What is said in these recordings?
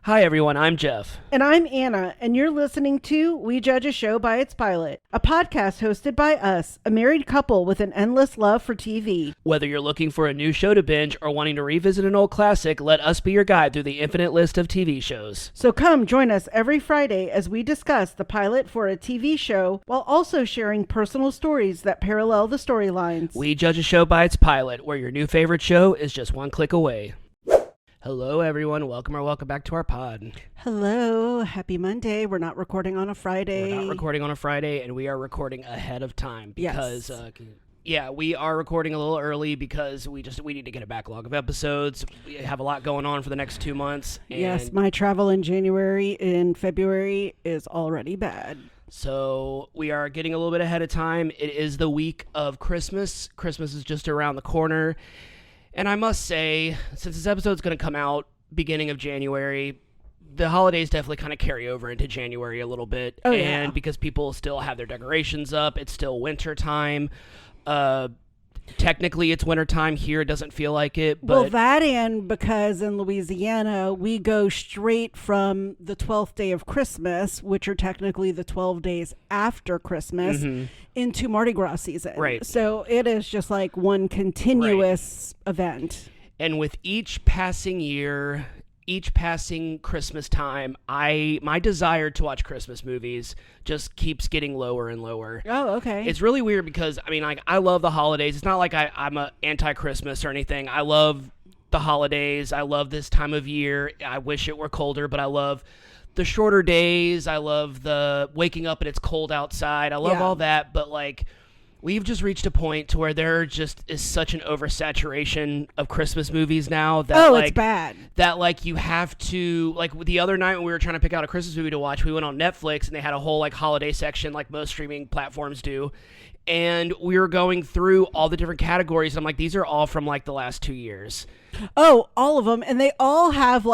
Hi everyone, I'm Jeff. And I'm Anna, and you're listening to We Judge a Show by Its Pilot, a podcast hosted by us, a married couple with an endless love for TV. Whether you're looking for a new show to binge or wanting to revisit an old classic, let us be your guide through the infinite list of TV shows. So come join us every Friday as we discuss the pilot for a TV show while also sharing personal stories that parallel the storylines. We Judge a Show by Its Pilot, where your new favorite show is just one click away. Hello everyone, welcome back to our pod. Hello, happy Monday. We're not recording on a Friday. We're not recording on a Friday, and we are recording ahead of time because, we are recording a little early because we need to get a backlog of episodes. We have a lot going on for the next 2 months. And yes, my travel in January and February is already bad. So we are getting a little bit ahead of time. It is the week of Christmas. Christmas is just around the corner. And I must say, since this episode's going to come out beginning of January, the holidays definitely kind of carry over into January a little bit. Oh, and yeah. because people still have their decorations up, it's still winter time. Technically, it's winter time here. It doesn't feel like it. But Well, that and because in Louisiana, we go straight from the 12th day of Christmas, which are technically the 12 days after Christmas, into Mardi Gras season. Right. So it is just like one continuous event. And with each passing year, each passing Christmas time, my desire to watch Christmas movies just keeps getting lower and lower. Oh, okay. It's really weird because, I love the holidays. It's not like I'm a anti-Christmas or anything. I love the holidays. I love this time of year. I wish it were colder, but I love the shorter days. I love the waking up and it's cold outside. I love all that, but we've just reached a point to where there just is such an oversaturation of Christmas movies now that it's bad. That you have to, the other night when we were trying to pick out a Christmas movie to watch, we went on Netflix and they had a whole holiday section like most streaming platforms do. And we were going through all the different categories. I'm like, these are all from the last 2 years. Oh, all of them. And they all have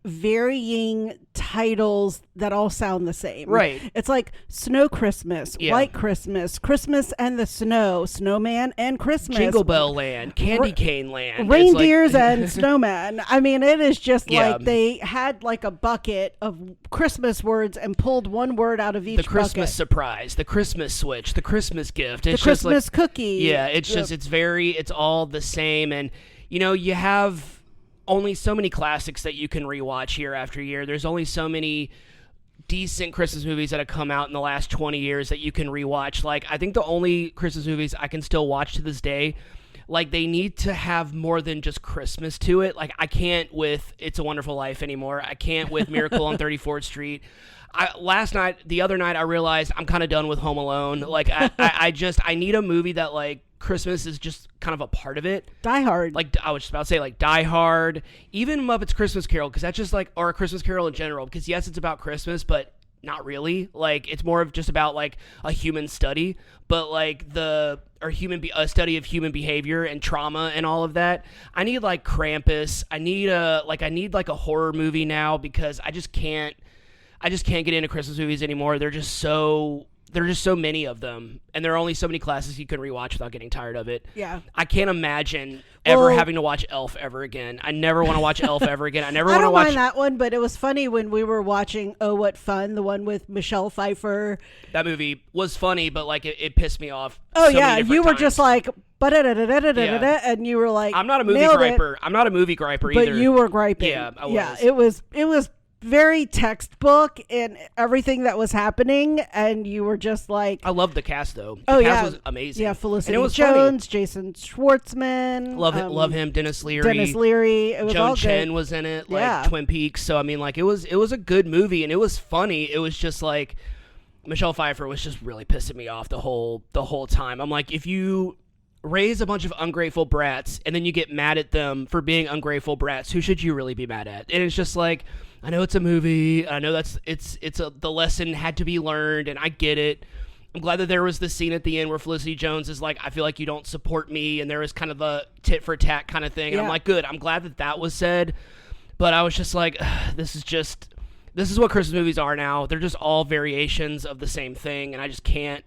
varying titles that all sound the same. Right. It's like Snow Christmas, White Christmas, Christmas and the Snow, Snowman and Christmas. Jingle Bell Land, Candy Cane Land. Reindeers and snowmen. I mean, it is just they had a bucket of Christmas words and pulled one word out of each bucket. The Christmas surprise, the Christmas switch, the Christmas gift. It's the Christmas cookie. Yeah, it's all the same. And, you have only so many classics that you can rewatch year after year. There's only so many decent Christmas movies that have come out in the last 20 years that you can rewatch. I think the only Christmas movies I can still watch to this day, they need to have more than just Christmas to it. I can't with It's a Wonderful Life anymore. I can't with Miracle on 34th Street. The other night, I realized I'm kind of done with Home Alone. I need a movie that Christmas is just kind of a part of it. Die Hard. I was just about to say Die Hard, even Muppets Christmas Carol, because that's just or a Christmas Carol in general, because yes, it's about Christmas, but not really. It's more of just about a human study, but a study of human behavior and trauma and all of that. I need Krampus. I need a horror movie now because I just can't get into Christmas movies anymore. There are just so many of them, and there are only so many classics you can rewatch without getting tired of it. Yeah. I can't imagine ever having to watch Elf ever again. I never want to watch Elf ever again. I don't mind that one, but it was funny when we were watching Oh What Fun, the one with Michelle Pfeiffer. That movie was funny, but it pissed me off. Oh, so yeah, you were times. just and you were like, I'm not a movie griper. I'm not a movie griper either. But you were griping. Yeah, I was. Yeah, it was very textbook in everything that was happening, and you were just like, I loved the cast though. The cast was amazing. Yeah, Felicity Jones, funny. Jason Schwartzman. Love him. Dennis Leary. It was Joan all Chen good. was in it. Twin Peaks. So it was a good movie, and it was funny. It was just Michelle Pfeiffer was just really pissing me off the whole time. I'm like, if you raise a bunch of ungrateful brats and then you get mad at them for being ungrateful brats, who should you really be mad at? And it's just I know it's a movie. I know the lesson had to be learned, and I get it. I'm glad that there was this scene at the end where Felicity Jones is I feel like you don't support me, and there was kind of a tit for tat kind of thing. And I'm good. I'm glad that was said, but I was just this is what Christmas movies are now. They're just all variations of the same thing, and I just can't.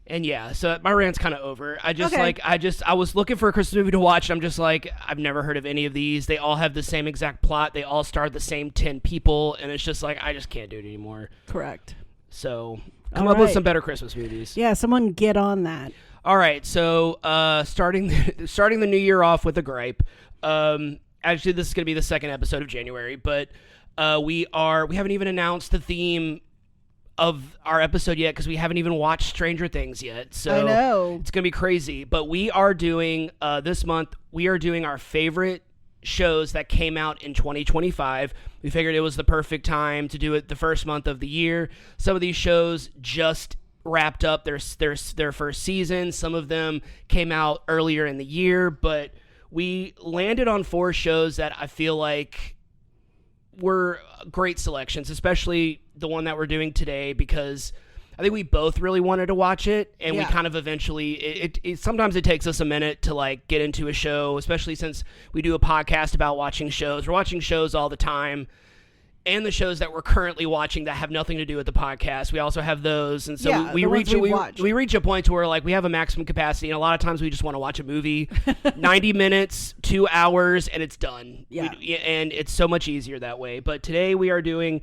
And yeah, so my rant's kind of over. I just Okay. I was looking for a Christmas movie to watch. And I'm just like, I've never heard of any of these. They all have the same exact plot. They all star the same 10 people. And it's just like, I just can't do it anymore. Correct. So come All up with right. some better Christmas movies. Yeah, someone get on that. All right. So starting the new year off with a gripe. Actually, this is going to be the second episode of January, but we haven't even announced the theme of our episode yet because we haven't even watched Stranger Things yet. So I know. it's gonna be crazy. But we are doing this month. We are doing our favorite shows that came out in 2025. We figured it was the perfect time to do it the first month of the year. Some of these shows just wrapped up their first season. Some of them came out earlier in the year, but we landed on 4 shows that I feel like were great selections, especially the one that we're doing today, because I think we both really wanted to watch it, and we kind of eventually it sometimes it takes us a minute to like get into a show, especially since we do a podcast about watching shows. We're watching shows all the time, and the shows that we're currently watching that have nothing to do with the podcast, we also have those. And so we reach a point to where like we have a maximum capacity, and a lot of times we just want to watch a movie 90 minutes, 2 hours, and it's done. And it's so much easier that way. But today we are doing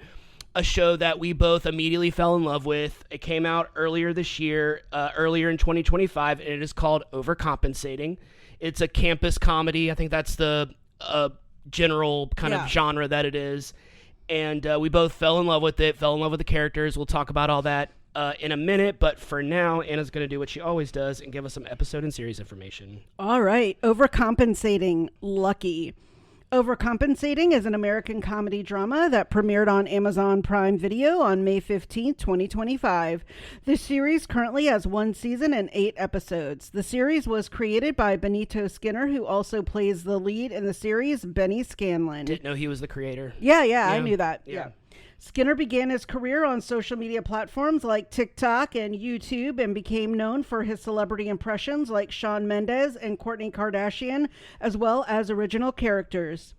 a show that we both immediately fell in love with. It came out earlier this year, earlier in 2025, and it is called Overcompensating. It's a campus comedy. I think that's the general kind of genre that it is. And we both fell in love with it, fell in love with the characters. We'll talk about all that in a minute. But for now, Anna's going to do what she always does and give us some episode and series information. All right. Overcompensating. Lucky. Overcompensating is an American comedy drama that premiered on Amazon Prime Video on May 15th, 2025. The series currently has 1 season and 8 episodes. The series was created by Benito Skinner, who also plays the lead in the series, Benny Scanlon. Didn't know he was the creator. Yeah, I knew that. Yeah. Skinner began his career on social media platforms like TikTok and YouTube and became known for his celebrity impressions like Shawn Mendes and Kourtney Kardashian, as well as original characters.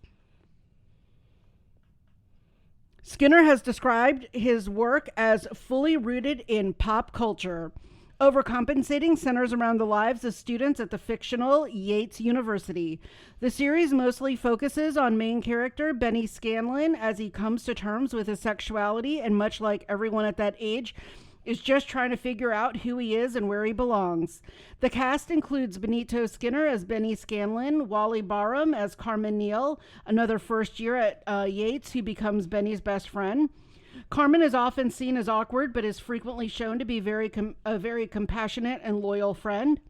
Skinner has described his work as fully rooted in pop culture. Overcompensating centers around the lives of students at the fictional Yates University. The series mostly focuses on main character Benny Scanlon as he comes to terms with his sexuality, and much like everyone at that age, is just trying to figure out who he is and where he belongs. The cast includes Benito Skinner as Benny Scanlon, Wally Barham as Carmen Neal, another first year at Yates who becomes Benny's best friend. Carmen is often seen as awkward, but is frequently shown to be a very compassionate and loyal friend.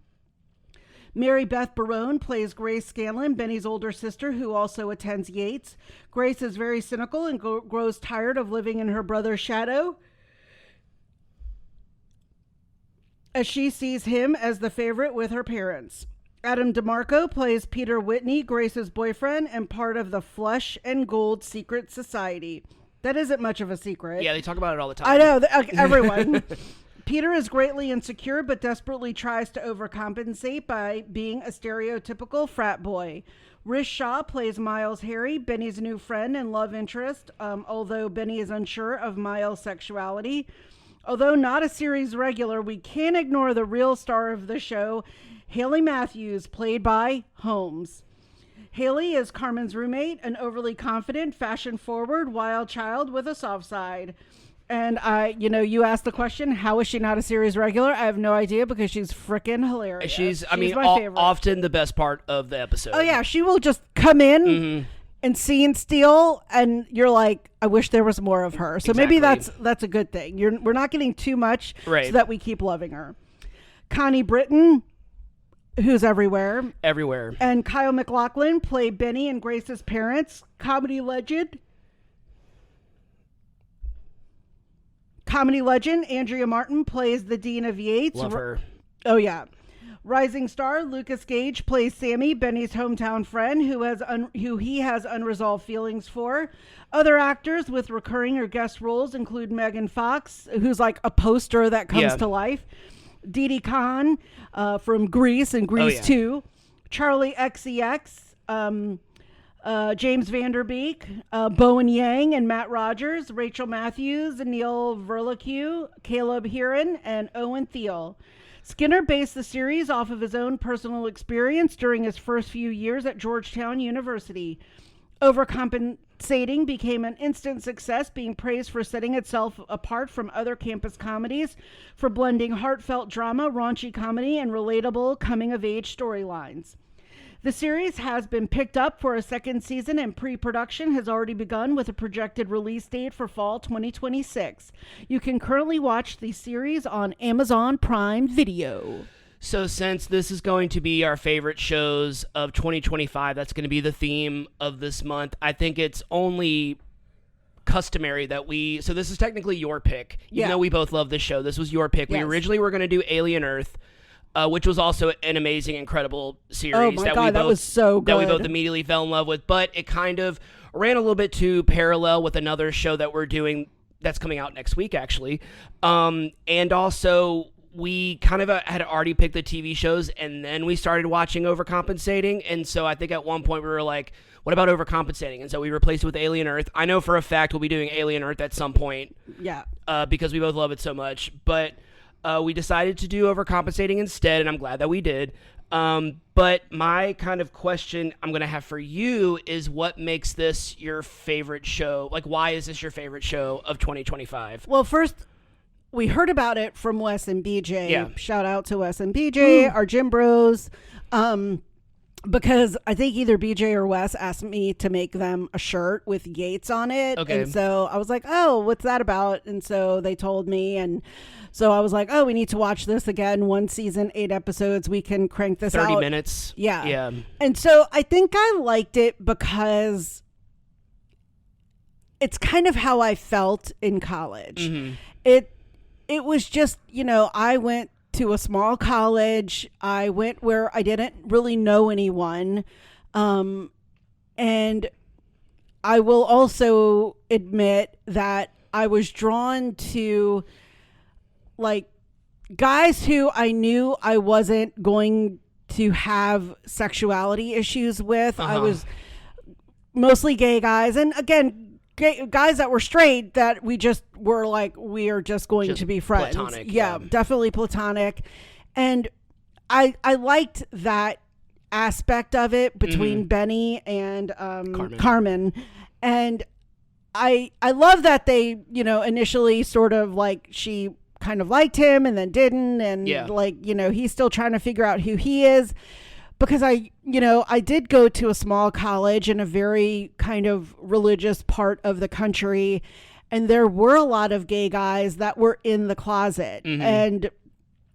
Mary Beth Barone plays Grace Scanlon, Benny's older sister, who also attends Yates. Grace is very cynical and grows tired of living in her brother's shadow, as she sees him as the favorite with her parents. Adam DeMarco plays Peter Whitney, Grace's boyfriend, and part of the Flesh and Gold Secret Society. That isn't much of a secret. Yeah, they talk about it all the time. I know, everyone. Peter is greatly insecure, but desperately tries to overcompensate by being a stereotypical frat boy. Rish Shaw plays Miles Harry, Benny's new friend and love interest, although Benny is unsure of Miles' sexuality. Although not a series regular, we can't ignore the real star of the show, Haley Matthews, played by Holmes. Haley is Carmen's roommate, an overly confident, fashion-forward, wild child with a soft side. And you asked the question, how is she not a series regular? I have no idea, because she's freaking hilarious. She's my favorite. Often the best part of the episode. Oh yeah, she will just come in and scene steal, and you're like, I wish there was more of her. So maybe that's a good thing. We're not getting too much, right, so that we keep loving her. Connie Britton, who's everywhere, and Kyle MacLachlan play Benny and Grace's parents. Comedy legend Andrea Martin plays the Dean of Yates. Love her. Oh yeah. Rising star Lucas Gage plays Sammy, Benny's hometown friend who he has unresolved feelings for. Other actors with recurring or guest roles include Megan Fox, who's like a poster that comes to life. Didi Khan from Grease and Grease 2. Charlie XCX, James Vanderbeek, Bowen Yang and Matt Rogers, Rachel Matthews, Neil Verlicue, Caleb Heron, and Owen Thiel. Skinner based the series off of his own personal experience during his first few years at Georgetown University. Overcompensating became an instant success, being praised for setting itself apart from other campus comedies for blending heartfelt drama, raunchy comedy, and relatable coming-of-age storylines. The series has been picked up for a second season, and pre-production has already begun with a projected release date for fall 2026. You can currently watch the series on Amazon Prime Video. So since this is going to be our favorite shows of 2025, that's going to be the theme of this month, I think it's only customary that so this is technically your pick. Even though we both love this show, this was your pick. Yes. We originally were going to do Alien Earth, which was also an amazing, incredible series. Oh my God, that was so good. That we both immediately fell in love with, but it kind of ran a little bit too parallel with another show that we're doing that's coming out next week, actually. And also, we kind of had already picked the TV shows, and then we started watching Overcompensating, and so I think at one point we were like, what about Overcompensating? And so we replaced it with Alien Earth. I know for a fact we'll be doing Alien Earth at some point. Yeah. Because we both love it so much, but we decided to do Overcompensating instead, and I'm glad that we did. But my kind of question I'm going to have for you is, what makes this your favorite show? Like, why is this your favorite show of 2025? Well, first, we heard about it from Wes and BJ. Yeah. Shout out to Wes and BJ, our gym bros. Because I think either BJ or Wes asked me to make them a shirt with Yates on it. Okay. And so I was like, oh, what's that about? And so they told me. And so I was like, oh, we need to watch this again. 1 season, 8 episodes. We can crank this 30 out. minutes. Yeah. Yeah. And so I think I liked it because it's kind of how I felt in college. Mm-hmm. It was just, I went to a small college. I went where I didn't really know anyone. And I will also admit that I was drawn to like guys who I knew I wasn't going to have sexuality issues with. I was mostly gay guys. And again, guys that were straight that we just were like, we are just going to be friends. Platonic. Yeah, definitely platonic. And I liked that aspect of it between Benny and Carmen. And I love that they, initially sort of like she kind of liked him and then didn't. And he's still trying to figure out who he is. Because I did go to a small college in a very kind of religious part of the country, and there were a lot of gay guys that were in the closet, and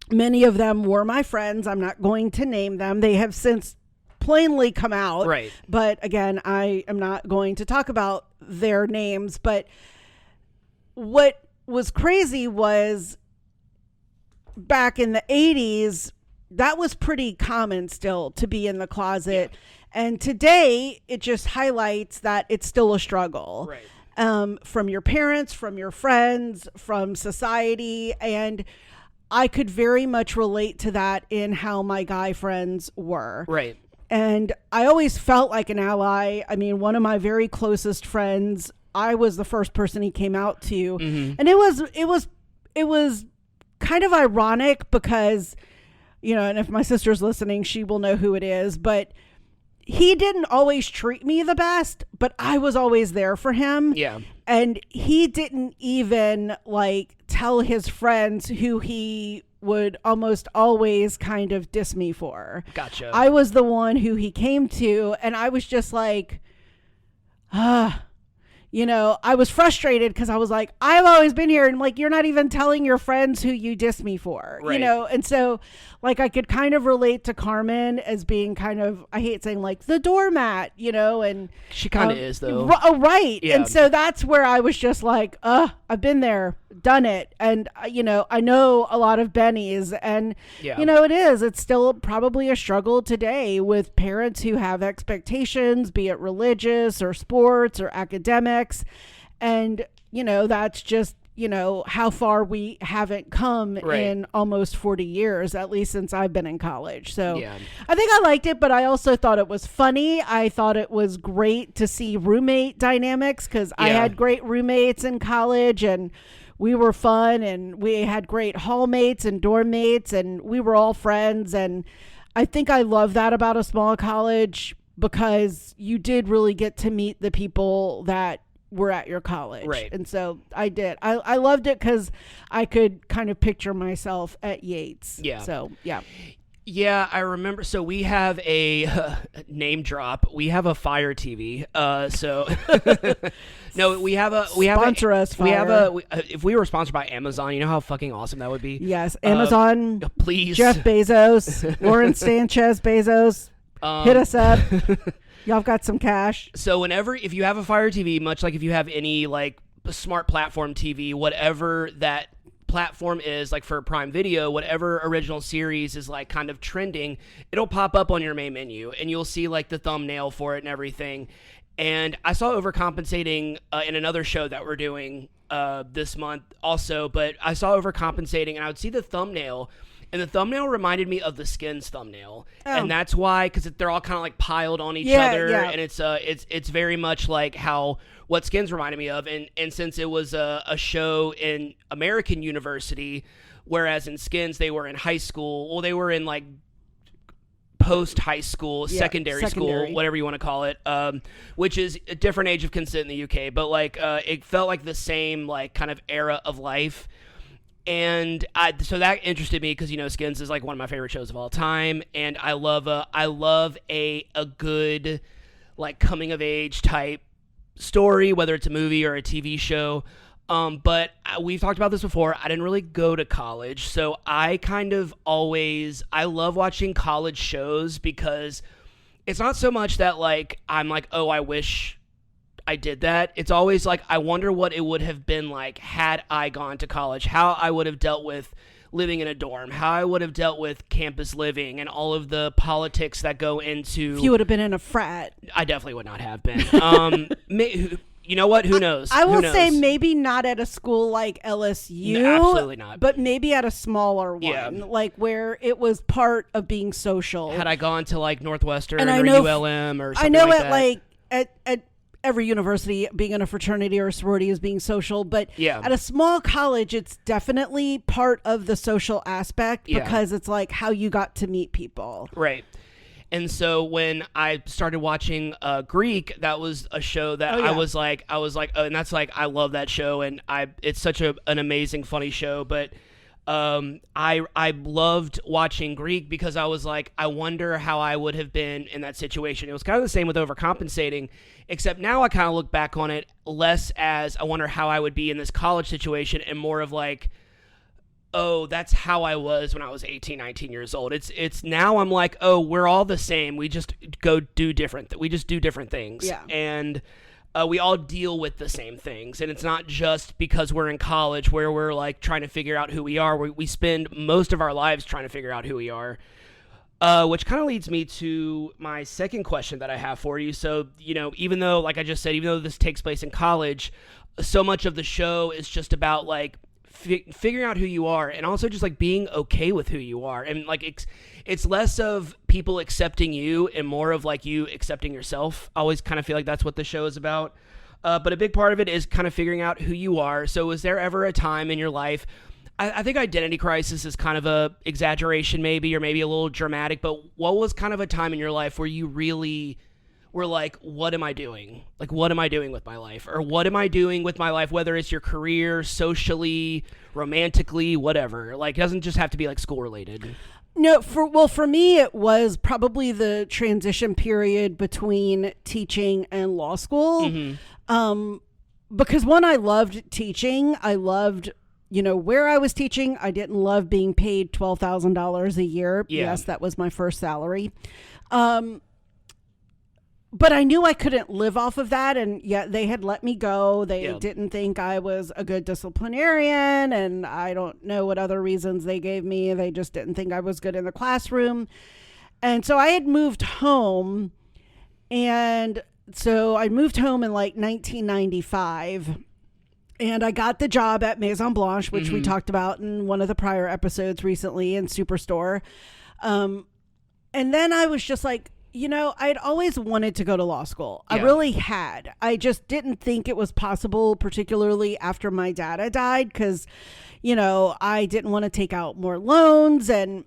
many of them were my friends. I'm not going to name them. They have since plainly come out. Right. But again, I am not going to talk about their names. But what was crazy was back in the 80s, that was pretty common still to be in the closet. Yeah. And today it just highlights that it's still a struggle. Right. From your parents, from your friends, from society. And I could very much relate to that in how my guy friends were. Right. And I always felt like an ally. I mean, one of my very closest friends, I was the first person he came out to. And it was kind of ironic because, and if my sister's listening, she will know who it is, but he didn't always treat me the best, but I was always there for him. Yeah. And he didn't even like tell his friends who he would almost always kind of diss me for. Gotcha. I was the one who he came to, and I was just like, I was frustrated because I was like, I've always been here. And like, you're not even telling your friends who you diss me for, right. And so like, I could kind of relate to Carmen as being kind of, I hate saying like the doormat, and she kind of is though. Right. Yeah. And so that's where I was just like, I've been there, done it. And, I know a lot of Bennies and, it's still probably a struggle today with parents who have expectations, be it religious or sports or academics. And, that's just, how far we haven't come in almost 40 years, at least since I've been in college. So I think I liked it, but I also thought it was funny. I thought it was great to see roommate dynamics because I had great roommates in college and we were fun, and we had great hall mates and dorm mates, and we were all friends. And I think I love that about a small college, because you did really get to meet the people that were at your college. Right. And so I did. I loved it because I could kind of picture myself at Yates. Yeah. So, yeah. Yeah, I remember. So we have a name drop. We have a Fire TV. So no, we have Sponsor us, Fire. We have if we were sponsored by Amazon, you know how fucking awesome that would be. Yes, Amazon. Please, Jeff Bezos, Lawrence Sanchez Bezos, hit us up. Y'all got some cash. So if you have a Fire TV, much like if you have any like smart platform TV, whatever that platform is, like for Prime Video, whatever original series is like kind of trending, it'll pop up on your main menu and you'll see like the thumbnail for it and everything. And I saw Overcompensating in another show that we're doing this month also, but I saw Overcompensating and I would see the thumbnail, and the thumbnail reminded me of the Skins thumbnail. And that's why, because they're all kind of like piled on each other, and it's very much like what Skins reminded me of. And since it was a show in American university, whereas in Skins they were in high school, well, they were in like post-high school, secondary school, whatever you want to call it, which is a different age of consent in the UK, but like it felt like the same like kind of era of life. And so that interested me because, you know, Skins is like one of my favorite shows of all time, and I love a good like coming of age type story, whether it's a movie or a TV show. But we've talked about this before. I didn't really go to college, so I love watching college shows because it's not so much that like I'm like, oh, I wish I did that. It's always like, I wonder what it would have been like had I gone to college, how I would have dealt with living in a dorm, how I would have dealt with campus living and all of the politics that go into... If you would have been in a frat. I definitely would not have been. You know what? Who knows? I will say maybe not at a school like LSU. No, absolutely not. But maybe at a smaller one. Yeah. Like where it was part of being social. Had I gone to like Northwestern and or ULM or something like that. I know at every university, being in a fraternity or a sorority is being social, but yeah. At a small college, it's definitely part of the social aspect because it's like how you got to meet people. Right. And so when I started watching Greek, that was a show that I was like, oh, and that's like, I love that show, and it's such an amazing, funny show, but I loved watching Greek because I was like, I wonder how I would have been in that situation. It was kind of the same with Overcompensating, except now I kind of look back on it less as I wonder how I would be in this college situation and more of like, oh, that's how I was when I was 18, 19 years old. It's now I'm like, oh, we're all the same. We just do different things. Yeah. And we all deal with the same things. And it's not just because we're in college where we're like trying to figure out who we are. We spend most of our lives trying to figure out who we are. Which kind of leads me to my second question that I have for you. So, you know, even though, like I just said, even though this takes place in college, so much of the show is just about like figuring out who you are, and also just like being okay with who you are, and like it's less of people accepting you and more of like you accepting yourself. I always kind of feel like that's what the show is about, but a big part of it is kind of figuring out who you are. So was there ever a time in your life, I think identity crisis is kind of a exaggeration maybe, or maybe a little dramatic, but what was kind of a time in your life where you really were like, what am I doing? Like, what am I doing with my life? Or what am I doing with my life, whether it's your career, socially, romantically, whatever. Like, it doesn't just have to be like school related. No, for me, it was probably the transition period between teaching and law school. Mm-hmm. Because one, I loved teaching. I loved, you know, where I was teaching. I didn't love being paid $12,000 a year. Yeah. Yes, that was my first salary. But I knew I couldn't live off of that, and yet they had let me go. They didn't think I was a good disciplinarian, and I don't know what other reasons they gave me. They just didn't think I was good in the classroom. And so I had moved home, and so I moved home in like 1995, and I got the job at Maison Blanche, which we talked about in one of the prior episodes recently in Superstore. And then I was just like, I'd always wanted to go to law school. I Yeah. really had. I just didn't think it was possible, particularly after my dad had died, because, I didn't want to take out more loans, and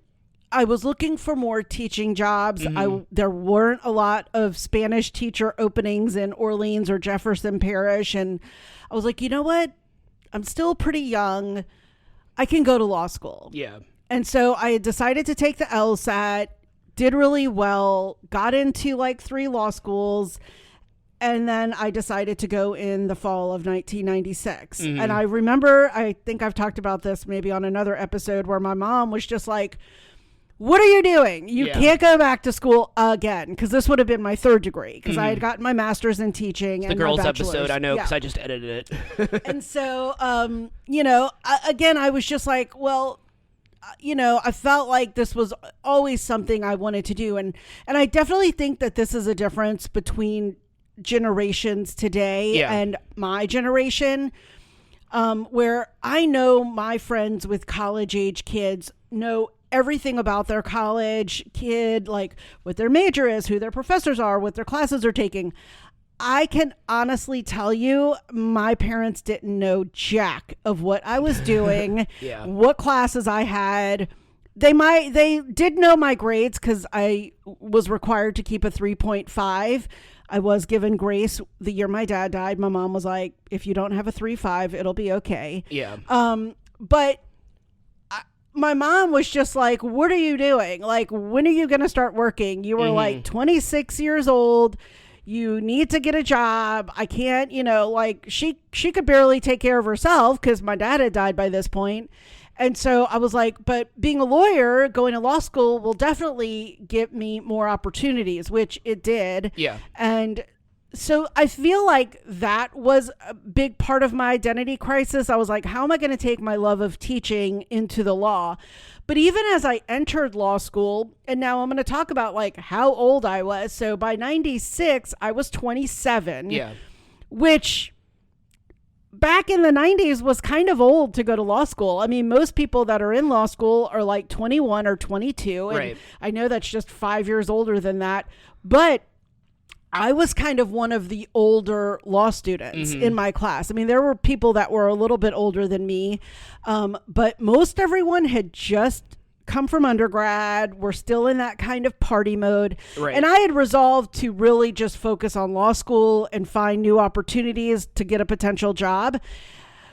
I was looking for more teaching jobs. There weren't a lot of Spanish teacher openings in Orleans or Jefferson Parish, and I was like, you know what? I'm still pretty young. I can go to law school. Yeah. And so I decided to take the LSAT, did really well, got into like 3 law schools, and then I decided to go in the fall of 1996. And I remember, I think I've talked about this maybe on another episode, where my mom was just like, what are you doing? You can't go back to school again, because this would have been my 3rd degree, because I had gotten my master's in teaching. The girls episode, I know, because I just edited it. And so, again, I was just like, well, I felt like this was always something I wanted to do. And I definitely think that this is a difference between generations today and my generation, where I know my friends with college age kids know everything about their college kid, like what their major is, who their professors are, what their classes are taking. I can honestly tell you, my parents didn't know jack of what I was doing, what classes I had. They did know my grades, because I was required to keep a 3.5. I was given grace the year my dad died. My mom was like, if you don't have a 3.5, it'll be okay. Yeah. But my mom was just like, what are you doing? Like, when are you going to start working? You were like 26 years old. You need to get a job. I can't, like she could barely take care of herself, because my dad had died by this point. And so I was like, but being a lawyer, going to law school will definitely give me more opportunities, which it did. Yeah. And so I feel like that was a big part of my identity crisis. I was like, how am I going to take my love of teaching into the law? But even as I entered law school, and now I'm going to talk about like how old I was. So by 96, I was 27. Yeah. Which back in the 90s was kind of old to go to law school. I mean, most people that are in law school are like 21 or 22. And right. I know that's just 5 years older than that. But I was kind of one of the older law students in my class. I mean, there were people that were a little bit older than me, but most everyone had just come from undergrad, were still in that kind of party mode. Right. And I had resolved to really just focus on law school and find new opportunities to get a potential job,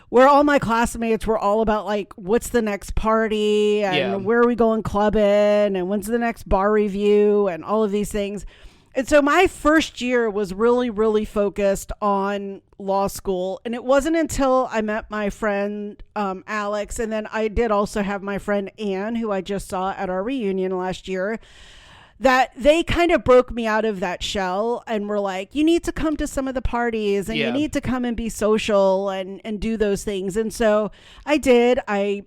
where all my classmates were all about like, what's the next party, and where are we going clubbing, and when's the next bar review, and all of these things. And so my first year was really, really focused on law school. And it wasn't until I met my friend, Alex, and then I did also have my friend Anne, who I just saw at our reunion last year, that they kind of broke me out of that shell and were like, you need to come to some of the parties, and you need to come and be social and do those things. And so I did. I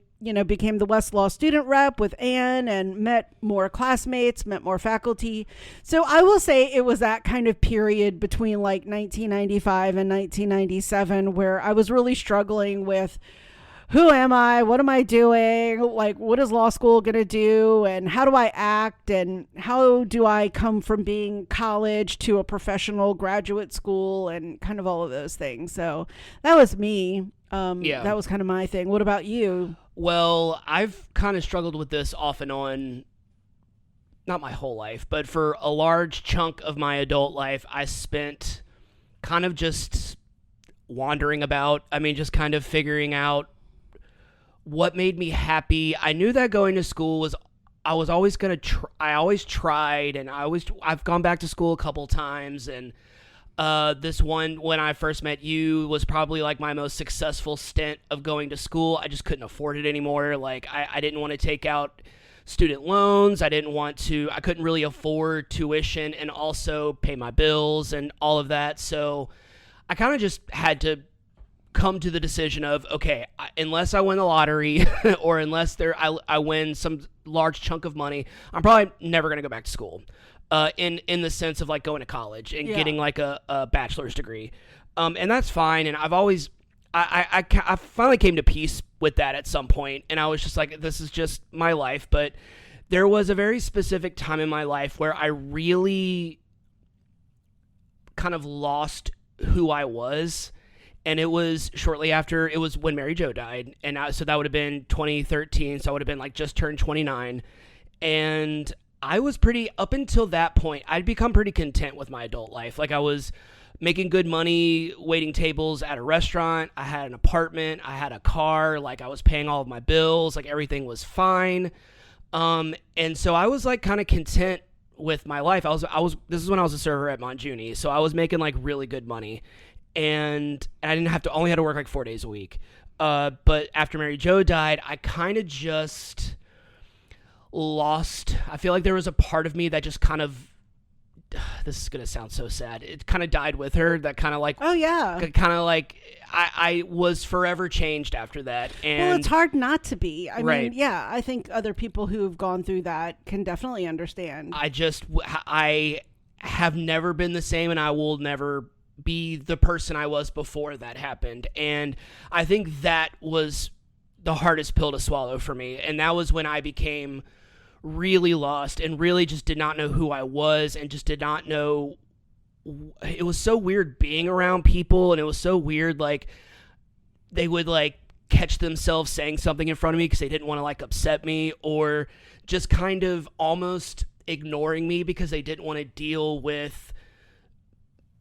became the West Law student rep with Anne, and met more classmates, met more faculty. So I will say it was that kind of period between like 1995 and 1997 where I was really struggling with, who am I? What am I doing? Like, what is law school going to do? And how do I act? And how do I come from being college to a professional graduate school, and kind of all of those things. So that was me. That was kind of my thing. What about you? Well, I've kind of struggled with this off and on, not my whole life, but for a large chunk of my adult life, I spent kind of just wandering about. I mean, just kind of figuring out what made me happy. I knew that going to school was, I was always going to I always tried, and I've gone back to school a couple times, and this one, when I first met you, was probably like my most successful stint of going to school. I just couldn't afford it anymore. Like I didn't want to take out student loans. I couldn't really afford tuition and also pay my bills and all of that. So I kind of just had to come to the decision of, okay, unless I win the lottery or unless I win some large chunk of money, I'm probably never going to go back to school. In the sense of like going to college and getting like a bachelor's degree. And that's fine. And I've always, I finally came to peace with that at some point. And I was just like, this is just my life. But there was a very specific time in my life where I really kind of lost who I was. And it was shortly after, it was when Mary Jo died. And so that would have been 2013. So I would have been like just turned 29. And I was pretty, up until that point, I'd become pretty content with my adult life. Like I was making good money, waiting tables at a restaurant. I had an apartment. I had a car. Like I was paying all of my bills. Like everything was fine. And so I was like kind of content with my life. This is when I was a server at Montjuni. So I was making like really good money, and I only had to work like 4 days a week. But after Mary Jo died, I kind of just lost. I feel like there was a part of me that just kind of, this is going to sound so sad. It kind of died with her. That kind of like, oh yeah, kind of like I was forever changed after that. And well, it's hard not to be. I right. mean, yeah, I think other people who have gone through that can definitely understand. I have never been the same, and I will never be the person I was before that happened. And I think that was the hardest pill to swallow for me. And that was when I became really lost and really just did not know who I was, and just did not know. It was so weird being around people, and it was so weird, like they would like catch themselves saying something in front of me because they didn't want to like upset me, or just kind of almost ignoring me because they didn't want to deal with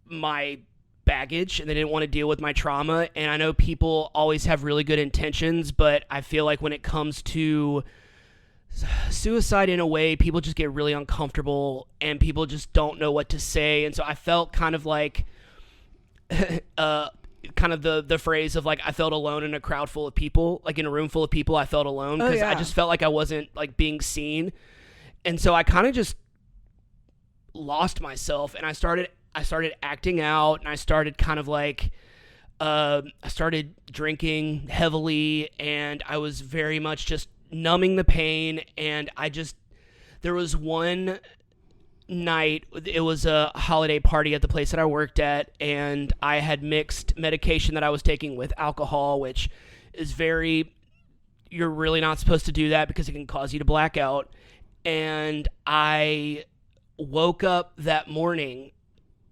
my baggage and they didn't want to deal with my trauma. And I know people always have really good intentions, but I feel like when it comes to suicide, in a way, people just get really uncomfortable and people just don't know what to say. And so I felt kind of like kind of the phrase of like, I felt alone in a crowd full of people, like in a room full of people. I felt alone because I just felt like I wasn't like being seen. And so I kind of just lost myself, and I started acting out, and I started kind of like I started drinking heavily, and I was very much just numbing the pain. And there was one night, it was a holiday party at the place that I worked at, and I had mixed medication that I was taking with alcohol, which is you're really not supposed to do that because it can cause you to black out. And I woke up that morning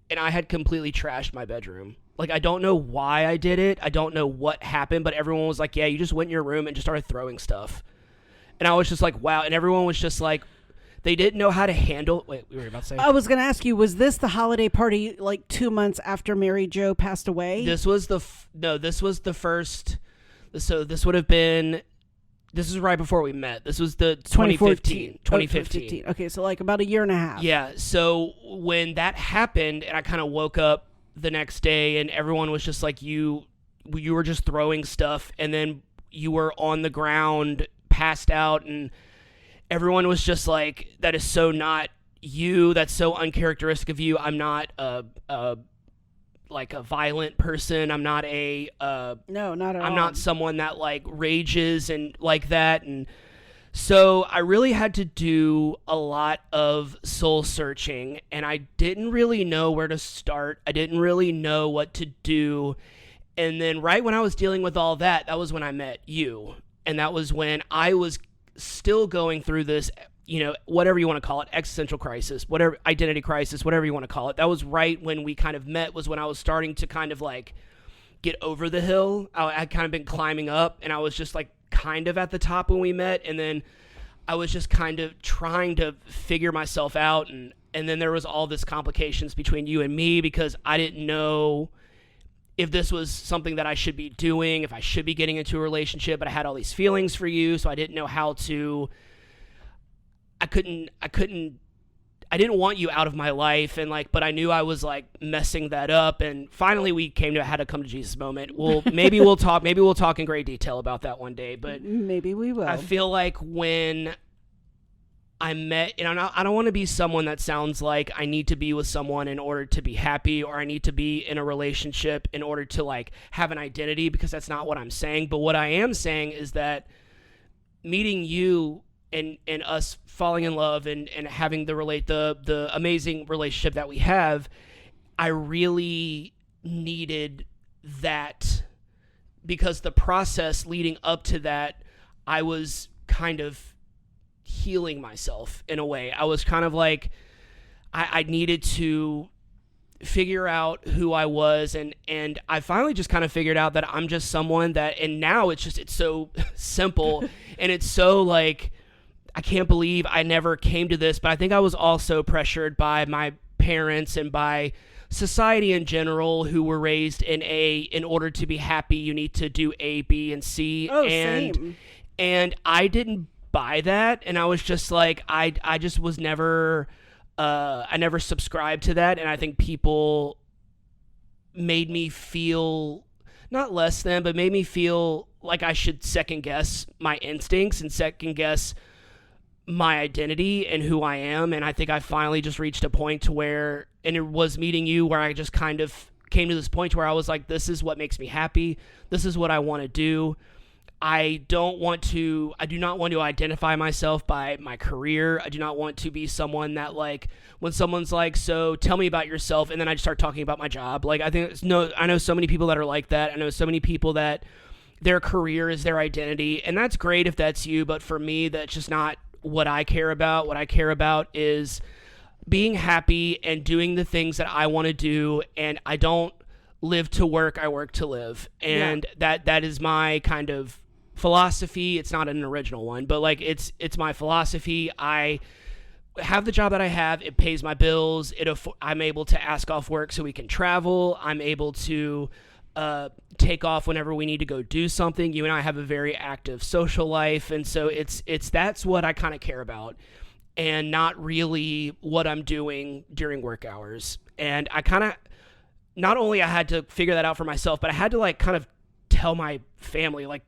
and I had completely trashed my bedroom. Like, I don't know why I did it. I don't know what happened, but everyone was like, yeah, you just went in your room and just started throwing stuff. And I was just like, wow. And everyone was just like, they didn't know how to handle. Wait, we were about to say. I was going to ask you, was this the holiday party like 2 months after Mary Jo passed away? This was the first. So this would have been. This is right before we met. This was the 2015. 2015. Okay, so like about a year and a half. Yeah. So when that happened, and I kind of woke up the next day, and everyone was just like, you were just throwing stuff, and then you were on the ground, passed out, and everyone was just like, that is so not you. That's so uncharacteristic of you. I'm not like a violent person. I'm not no, not at all. I'm not someone that like rages and like that. And so I really had to do a lot of soul searching, and I didn't really know where to start. I didn't really know what to do. And then right when I was dealing with all that, that was when I met you. And that was when I was still going through this, whatever you want to call it, existential crisis, whatever, identity crisis, whatever you want to call it. That was right when we kind of met, was when I was starting to kind of like get over the hill. I had kind of been climbing up, and I was just like kind of at the top when we met. And then I was just kind of trying to figure myself out. And then there was all this complications between you and me, because I didn't know if this was something that I should be doing, if I should be getting into a relationship, but I had all these feelings for you. So I didn't know how to, I didn't want you out of my life, and like, but I knew I was like messing that up. And finally we had to come to Jesus moment. Maybe we'll talk in great detail about that one day, but maybe we will. I feel like when I met, and I don't want to be someone that sounds like I need to be with someone in order to be happy, or I need to be in a relationship in order to like have an identity, because that's not what I'm saying. But what I am saying is that meeting you and us falling in love and having the amazing relationship that we have, I really needed that, because the process leading up to that, I was kind of healing myself in a way. I was kind of like, I needed to figure out who I was, and I finally just kind of figured out that I'm just someone that, and now it's so simple and it's so like, I can't believe I never came to this, but I think I was also pressured by my parents and by society in general, who were raised in order to be happy, you need to do A, B, and C. Oh, and same. and I didn't buy that, and I was just like, I just was never I never subscribed to that, and I think people made me feel not less than, but made me feel like I should second guess my instincts and second guess my identity and who I am. And I think I finally just reached a point to where, and it was meeting you, where I just kind of came to this point where I was like, this is what makes me happy. This is what I want to do. I do not want to identify myself by my career. I do not want to be someone that, like, when someone's like, so tell me about yourself, and then I just start talking about my job. Like, I know so many people that are like that. I know so many people that their career is their identity, and that's great if that's you, but for me, that's just not what I care about. What I care about is being happy and doing the things that I want to do, and I don't live to work, I work to live. And that is my kind of philosophy. It's not an original one, but like it's my philosophy. I have the job that I have. It pays my bills. I'm able to ask off work so we can travel. I'm able to take off whenever we need to go do something. You and I have a very active social life, and so that's what I kind of care about, and not really what I'm doing during work hours. And I kind of, not only I had to figure that out for myself, but I had to like kind of tell my family, like,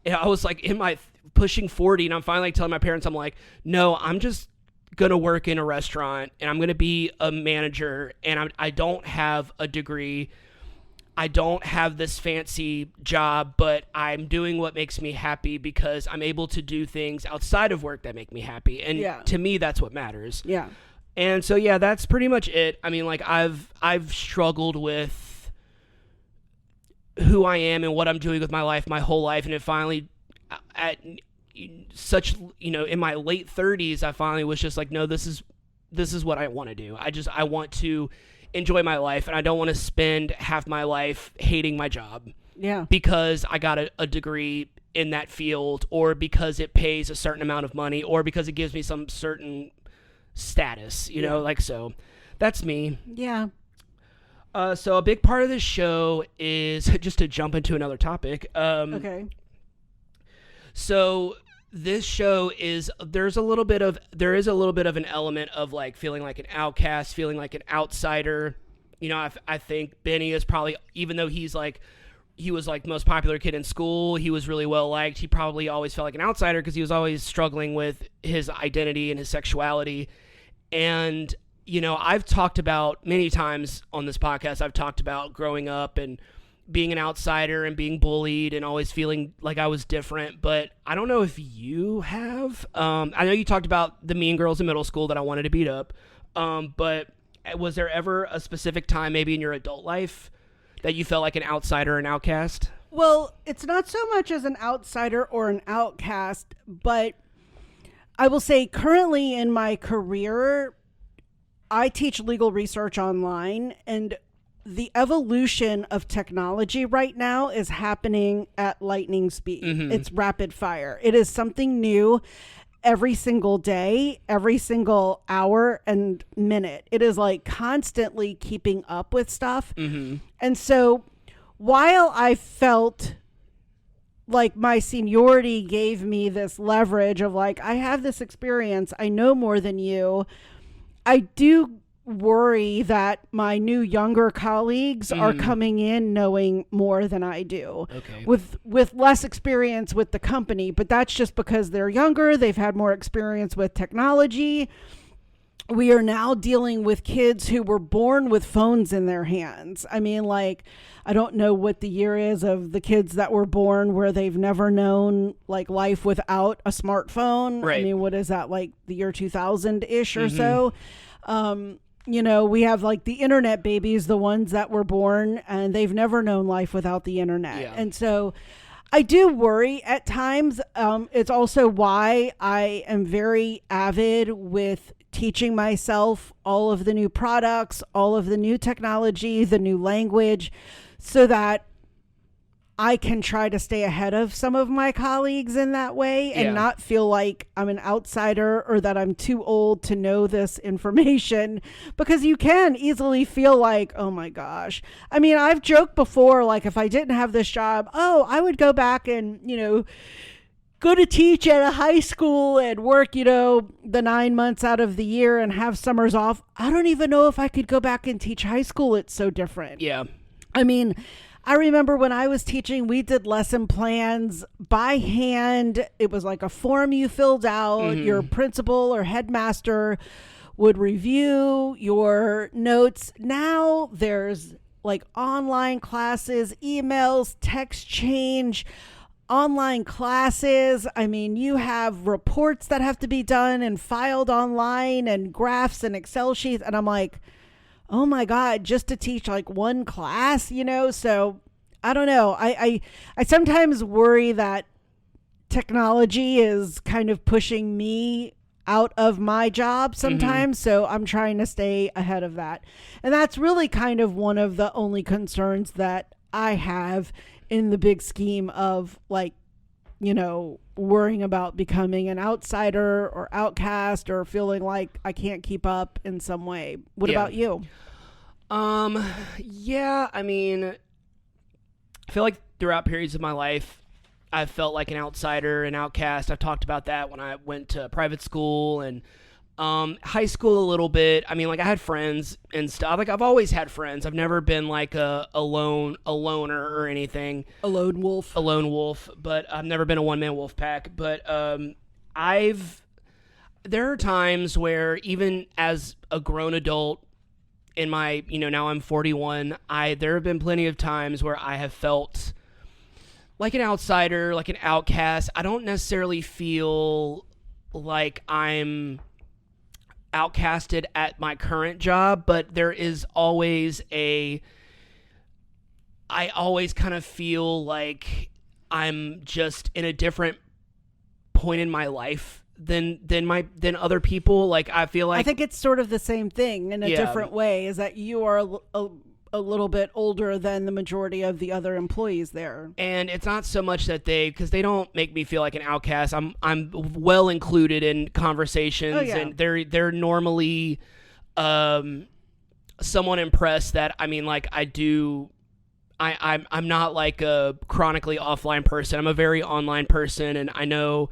I was like in my pushing 40, and I'm finally like telling my parents, I'm like, no, I'm just going to work in a restaurant, and I'm going to be a manager, and I don't have a degree. I don't have this fancy job, but I'm doing what makes me happy because I'm able to do things outside of work that make me happy. And to me, that's what matters. Yeah. And so, yeah, that's pretty much it. I mean, like, I've struggled with who I am and what I'm doing with my life my whole life. And it finally, in my late 30s, I finally was just like, no, this is what I want to do. I want to enjoy my life, and I don't want to spend half my life hating my job. Yeah. Because I got a degree in that field, or because it pays a certain amount of money, or because it gives me some certain status, you know, like, so that's me. Yeah. So a big part of this show is just to jump into another topic. Okay. So this show is, there is a little bit of an element of like feeling like an outcast, feeling like an outsider. You know, I think Benny is probably, even though he was like most popular kid in school, he was really well liked, he probably always felt like an outsider because he was always struggling with his identity and his sexuality. And, you know, I've talked about many times on this podcast, I've talked about growing up and being an outsider and being bullied and always feeling like I was different, but I don't know if you have. I know you talked about the mean girls in middle school that I wanted to beat up, but was there ever a specific time maybe in your adult life that you felt like an outsider or an outcast? Well, it's not so much as an outsider or an outcast, but I will say currently in my career, I teach legal research online, and the evolution of technology right now is happening at lightning speed. Mm-hmm. It's rapid fire. It is something new every single day, every single hour and minute. It is like constantly keeping up with stuff. Mm-hmm. And so while I felt like my seniority gave me this leverage of like, I have this experience, I know more than you, I do worry that my new younger colleagues are coming in knowing more than I do, with less experience with the company, but that's just because they're younger, they've had more experience with technology. We are now dealing with kids who were born with phones in their hands. I mean, like, I don't know what the year is of the kids that were born where they've never known like life without a smartphone. Right. I mean, what is that, like the year 2000-ish or so? You know, we have like the internet babies, the ones that were born and they've never known life without the internet. Yeah. And so I do worry at times. It's also why I am very avid with teaching myself all of the new products, all of the new technology, the new language, so that I can try to stay ahead of some of my colleagues in that way and not feel like I'm an outsider or that I'm too old to know this information, because you can easily feel like, oh my gosh. I mean, I've joked before, like if I didn't have this job, I would go back and, go to teach at a high school and work, the 9 months out of the year and have summers off. I don't even know if I could go back and teach high school. It's so different. Yeah. I mean, I remember when I was teaching, we did lesson plans by hand. It was like a form you filled out. Your principal or headmaster would review your notes. Now there's like online classes, emails, text change, online classes. I mean, you have reports that have to be done and filed online and graphs and Excel sheets. And I'm like, oh my God, just to teach like one class, So I don't know. I sometimes worry that technology is kind of pushing me out of my job sometimes. So I'm trying to stay ahead of that. And that's really kind of one of the only concerns that I have in the big scheme of like, worrying about becoming an outsider or outcast or feeling like I can't keep up in some way. What about you? Yeah, I mean, I feel like throughout periods of my life, I felt like an outsider, an outcast. I've talked about that when I went to private school and high school a little bit. I mean, like I had friends and stuff. Like I've always had friends. I've never been like a loner or anything. A lone wolf. But I've never been a one-man wolf pack. But there are times where even as a grown adult in my, now I'm 41, there have been plenty of times where I have felt like an outsider, like an outcast. I don't necessarily feel like I'm outcasted at my current job, but there is always I always kind of feel like I'm just in a different point in my life than other people. Like I feel like I think it's sort of the same thing in a different way, is that you are a little bit older than the majority of the other employees there. And it's not so much that because they don't make me feel like an outcast. I'm well included in conversations, and they're normally somewhat impressed that, I mean, like I'm not like a chronically offline person. I'm a very online person, and I know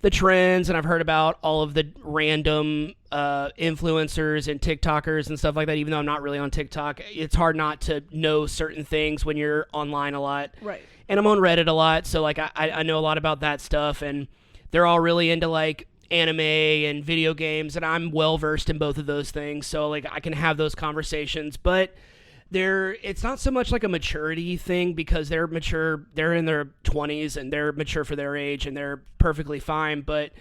the trends, and I've heard about all of the random influencers and TikTokers and stuff like that. Even though I'm not really on TikTok, it's hard not to know certain things when you're online a lot. Right. And I'm on Reddit a lot, so like I know a lot about that stuff, and they're all really into like anime and video games, and I'm well versed in both of those things, so like I can have those conversations. But it's not so much like a maturity thing, because they're mature, they're in their 20s and they're mature for their age and they're perfectly fine. But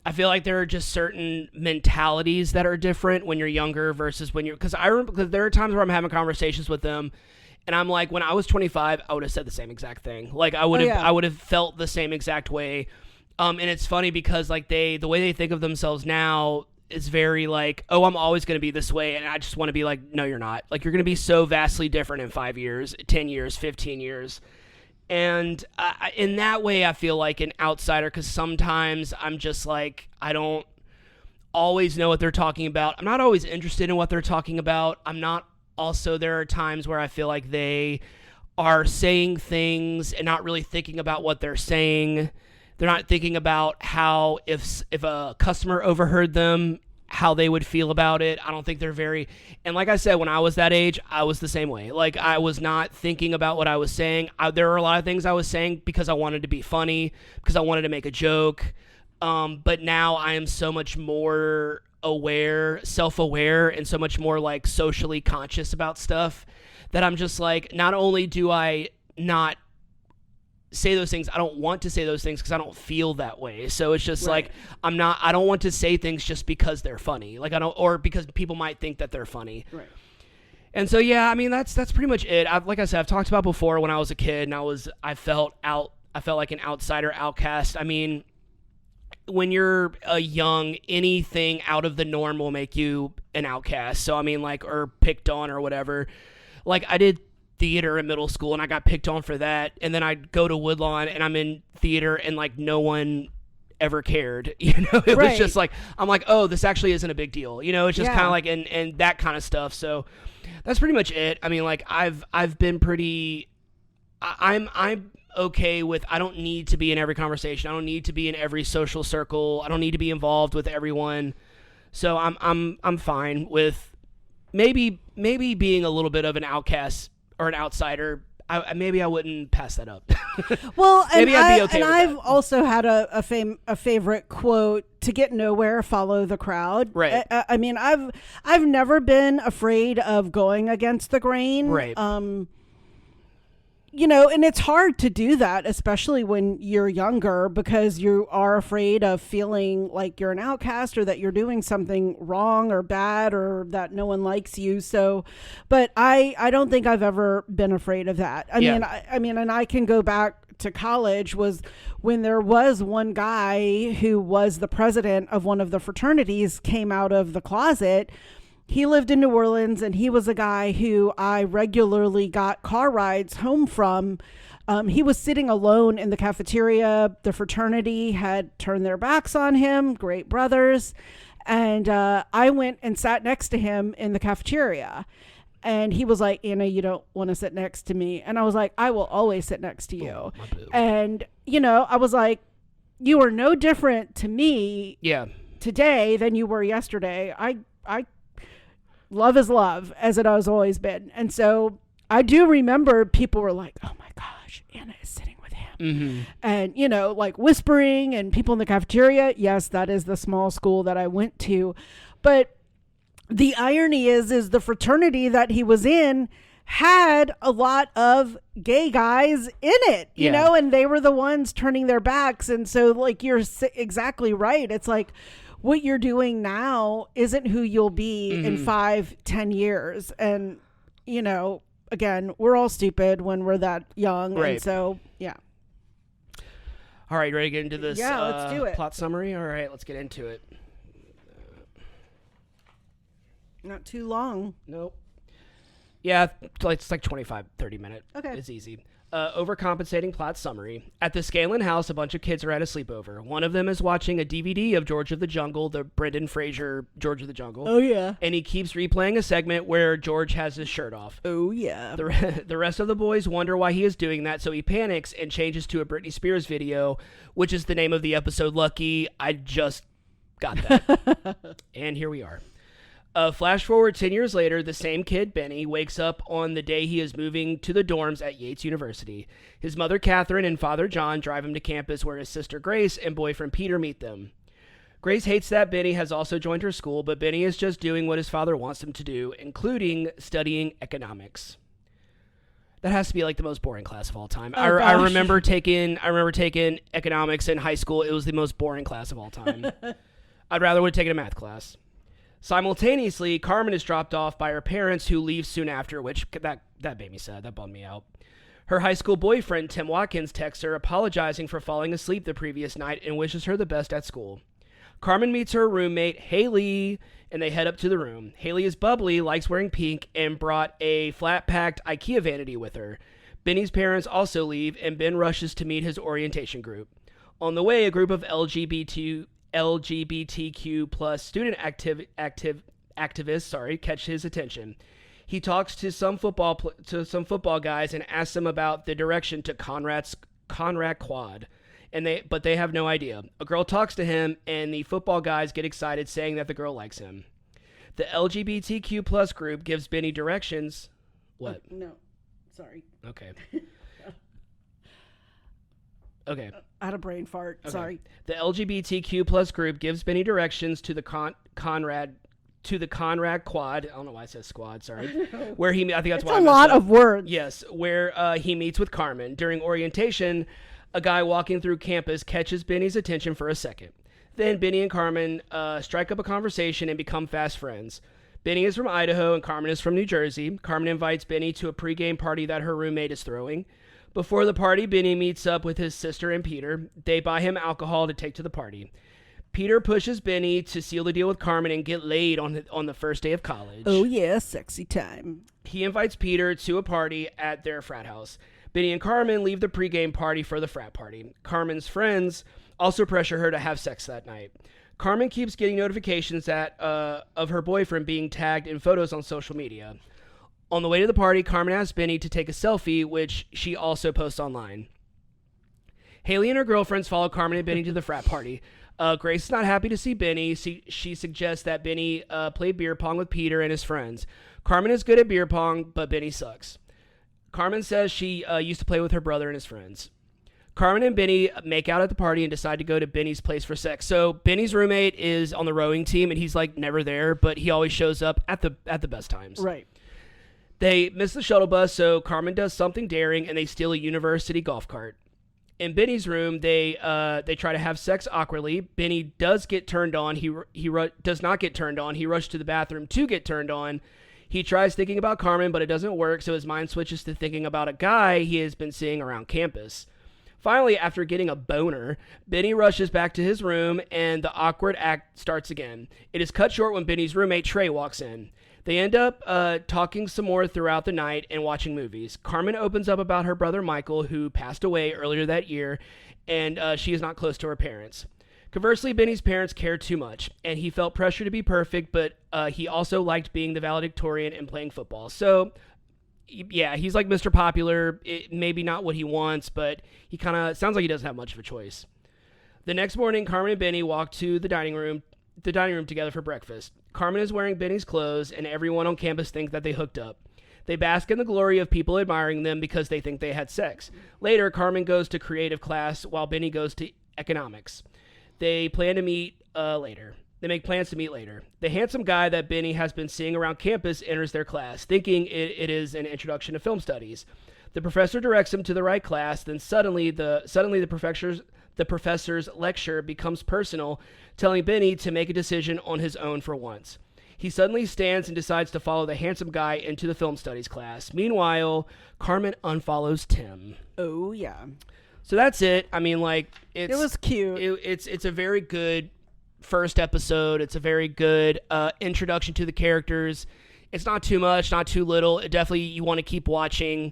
I feel like there are just certain mentalities that are different when you're younger versus when because there are times where I'm having conversations with them and I'm like, when I was 25, I would have said the same exact thing. Like I would have felt the same exact way. And it's funny because like the way they think of themselves now is very like, oh, I'm always going to be this way. And I just want to be like, no, you're not. Like, you're going to be so vastly different in 5 years, 10 years, 15 years. And in that way, I feel like an outsider, because sometimes I'm just like, I don't always know what they're talking about. I'm not always interested in what they're talking about. There are times where I feel like they are saying things and not really thinking about what they're saying. They're not thinking about how, if a customer overheard them, how they would feel about it. I don't think they're and like I said, when I was that age, I was the same way. Like, I was not thinking about what I was saying. There were a lot of things I was saying because I wanted to be funny, because I wanted to make a joke. But now I am so much more self-aware, and so much more like socially conscious about stuff, that I'm just like, not only do I not say those things, I don't want to say those things because I don't feel that way. So it's just like, I don't want to say things just because they're funny. Like, or because people might think that they're funny. Right. And so, yeah, I mean, that's pretty much it. Like I said, I've talked about before when I was a kid and I felt I felt like an outsider, outcast. I mean, when you're a young, anything out of the norm will make you an outcast. So, I mean, like, or picked on or whatever. Like, I did theater in middle school, and I got picked on for that. And then I'd go to Woodlawn, and I'm in theater, and, like, no one ever cared. You know, it was just like, I'm like, oh, this actually isn't a big deal. You know, it's just kind of like, and that kind of stuff. So that's pretty much it. I mean, like, I've been pretty, I'm okay with, I don't need to be in every conversation. I don't need to be in every social circle. I don't need to be involved with everyone. So I'm fine with maybe being a little bit of an outcast or an outsider. Maybe I wouldn't pass that up. Well, maybe I'd be okay with I've that. also had a favorite quote: "To get nowhere, follow the crowd." Right. I mean, I've never been afraid of going against the grain. Right. You know, and it's hard to do that, especially when you're younger, because you are afraid of feeling like you're an outcast or that you're doing something wrong or bad or that no one likes you. So, but I don't think I've ever been afraid of that. I mean, and I can go back to college was when there was one guy who was the president of one of the fraternities came out of the closet. He lived in New Orleans, and he was a guy who I regularly got car rides home from. He was sitting alone in the cafeteria. The fraternity had turned their backs on him, great brothers. And I went and sat next to him in the cafeteria. And he was like, Anna, you don't want to sit next to me. And I was like, I will always sit next to you. Oh, and, you know, I was like, you are no different to me today than you were yesterday. I love is love, as it has always been. And so I do remember people were like, oh my gosh, Anna is sitting with him. Mm-hmm. And, you know, like whispering and people in the cafeteria. Yes, that is the small school that I went to. But the irony is the fraternity that he was in had a lot of gay guys in it, you know, and they were the ones turning their backs. And so, like, you're exactly right. It's like, what you're doing now isn't who you'll be in 5-10 years. And, you know, again, we're all stupid when we're that young. Right. And so, yeah. All right, ready to get into this let's do it. plot summary? All right, let's get into it. Not too long. Nope. Yeah, it's like 25, 30 minutes. Okay. It's easy. Overcompensating plot summary. At the Scanlon house, a bunch of kids are at a sleepover. One of them is watching a DVD of George of the Jungle, the Brendan Fraser George of the Jungle. Oh, yeah. And he keeps replaying a segment where George has his shirt off. Oh, yeah. The rest of the boys wonder why he is doing that, so he panics and changes to a Britney Spears video, which is the name of the episode. Lucky, I just got that. And here we are. Flash forward 10 years later, the same kid, Benny, wakes up on the day he is moving to the dorms at Yates University. His mother, Catherine, and father, John, drive him to campus where his sister, Grace, and boyfriend, Peter, meet them. Grace hates that Benny has also joined her school, but Benny is just doing what his father wants him to do, including studying economics. That has to be like the most boring class of all time. Oh, I remember taking economics in high school. It was the most boring class of all time. I'd rather would have taken a math class. Simultaneously, Carmen is dropped off by her parents, who leave soon after, which that made me sad. That bummed me out. Her high school boyfriend, Tim Watkins, texts her apologizing for falling asleep the previous night and wishes her the best at school. Carmen meets her roommate, Haley, and they head up to the room. Haley is bubbly, likes wearing pink, and brought a flat-packed IKEA vanity with her. Benny's parents also leave, and Ben rushes to meet his orientation group. On the way, a group of LGBTQ plus student activists catch his attention. He talks to some football guys and asks them about the direction to Conrad Quad, but they have no idea. A girl talks to him, and the football guys get excited, saying that the girl likes him. The LGBTQ plus group gives Benny directions. What? No, sorry. Okay. Okay. I had a brain fart. Okay. Sorry. The LGBTQ plus group gives Benny directions to the Conrad Quad. I don't know why it says squad. Sorry. Where he, I think that's why. It's a lot of words. Yes, where he meets with Carmen during orientation. A guy walking through campus catches Benny's attention for a second. Then Benny and Carmen strike up a conversation and become fast friends. Benny is from Idaho and Carmen is from New Jersey. Carmen invites Benny to a pregame party that her roommate is throwing. Before the party, Benny meets up with his sister and Peter. They buy him alcohol to take to the party. Peter pushes Benny to seal the deal with Carmen and get laid on the first day of college. Oh, yeah, sexy time. He invites Peter to a party at their frat house. Benny and Carmen leave the pregame party for the frat party. Carmen's friends also pressure her to have sex that night. Carmen keeps getting notifications of her boyfriend being tagged in photos on social media. On the way to the party, Carmen asks Benny to take a selfie, which she also posts online. Haley and her girlfriends follow Carmen and Benny to the frat party. Grace is not happy to see Benny. She suggests that Benny play beer pong with Peter and his friends. Carmen is good at beer pong, but Benny sucks. Carmen says she used to play with her brother and his friends. Carmen and Benny make out at the party and decide to go to Benny's place for sex. So Benny's roommate is on the rowing team, and he's like never there, but he always shows up at the best times. Right. They miss the shuttle bus, so Carmen does something daring, and they steal a university golf cart. In Benny's room, they try to have sex awkwardly. Benny does get turned on. He does not get turned on. He rushes to the bathroom to get turned on. He tries thinking about Carmen, but it doesn't work, so his mind switches to thinking about a guy he has been seeing around campus. Finally, after getting a boner, Benny rushes back to his room, and the awkward act starts again. It is cut short when Benny's roommate, Trey, walks in. They end up talking some more throughout the night and watching movies. Carmen opens up about her brother Michael, who passed away earlier that year, and she is not close to her parents. Conversely, Benny's parents cared too much, and he felt pressure to be perfect, but he also liked being the valedictorian and playing football. So, yeah, he's like Mr. Popular. Maybe not what he wants, but he kind of sounds like he doesn't have much of a choice. The next morning, Carmen and Benny walk to the dining room together for breakfast. Carmen is wearing Benny's clothes, and everyone on campus thinks that they hooked up. They bask in the glory of people admiring them because they think they had sex. Later, Carmen goes to creative class while Benny goes to economics. They plan to meet later. They make plans to meet later. The handsome guy that Benny has been seeing around campus enters their class, thinking it is an introduction to film studies. The professor directs him to the right class, then suddenly the professor's lecture becomes personal, telling Benny to make a decision on his own for once. He suddenly stands and decides to follow the handsome guy into the film studies class. Meanwhile, Carmen unfollows Tim. Oh, yeah. So that's it. I mean, like, it was cute. It's a very good first episode. It's a very good introduction to the characters. It's not too much, not too little. It definitely, you want to keep watching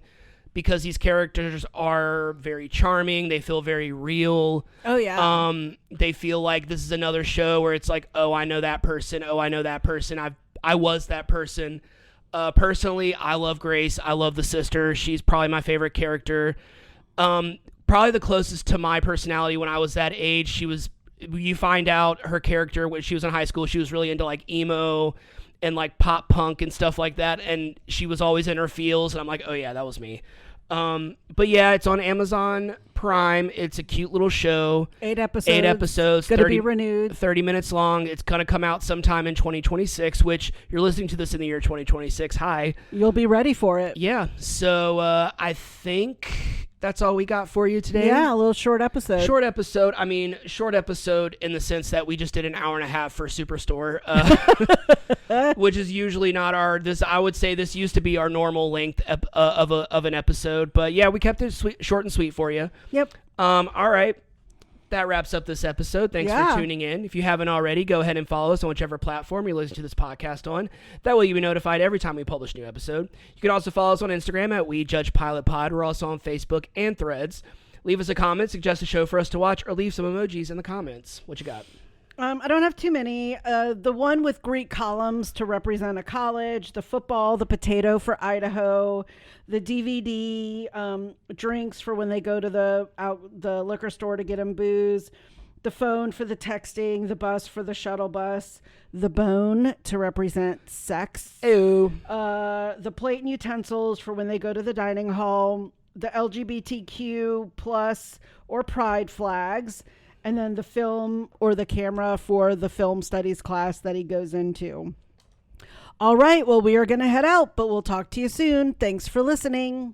because these characters are very charming. They feel very real. Oh, yeah. They feel like this is another show where it's like, oh, I know that person. Oh, I know that person. I was that person. Personally, I love Grace. I love the sister. She's probably my favorite character. Probably the closest to my personality when I was that age. You find out her character when she was in high school, she was really into like emo and like pop punk and stuff like that. And she was always in her feels. And I'm like, oh yeah, that was me. But yeah, it's on Amazon Prime. It's a cute little show. 8 episodes. 8 episodes. Going to be renewed. 30 minutes long. It's going to come out sometime in 2026, which you're listening to this in the year 2026. Hi. You'll be ready for it. Yeah. So I think that's all we got for you today. Yeah, a little short episode. Short episode. I mean, short episode in the sense that we just did an hour and a half for Superstore, which is usually not I would say this used to be our normal length of an episode. But yeah, we kept it short and sweet for you. Yep. All right. That wraps up this episode. Thanks for tuning in. If you haven't already, go ahead and follow us on whichever platform you listen to this podcast on. That way you'll be notified every time we publish a new episode. You can also follow us on Instagram at WeJudgePilotPod. We're also on Facebook and Threads. Leave us a comment, suggest a show for us to watch, or leave some emojis in the comments. What you got? I don't have too many. The one with Greek columns to represent a college, the football, the potato for Idaho, the DVD, drinks for when they go to the liquor store to get them booze, the phone for the texting, the bus for the shuttle bus, the bone to represent sex. Ew. The plate and utensils for when they go to the dining hall, the LGBTQ plus or pride flags, and then the film or the camera for the film studies class that he goes into. All right, well, we are going to head out, but we'll talk to you soon. Thanks for listening.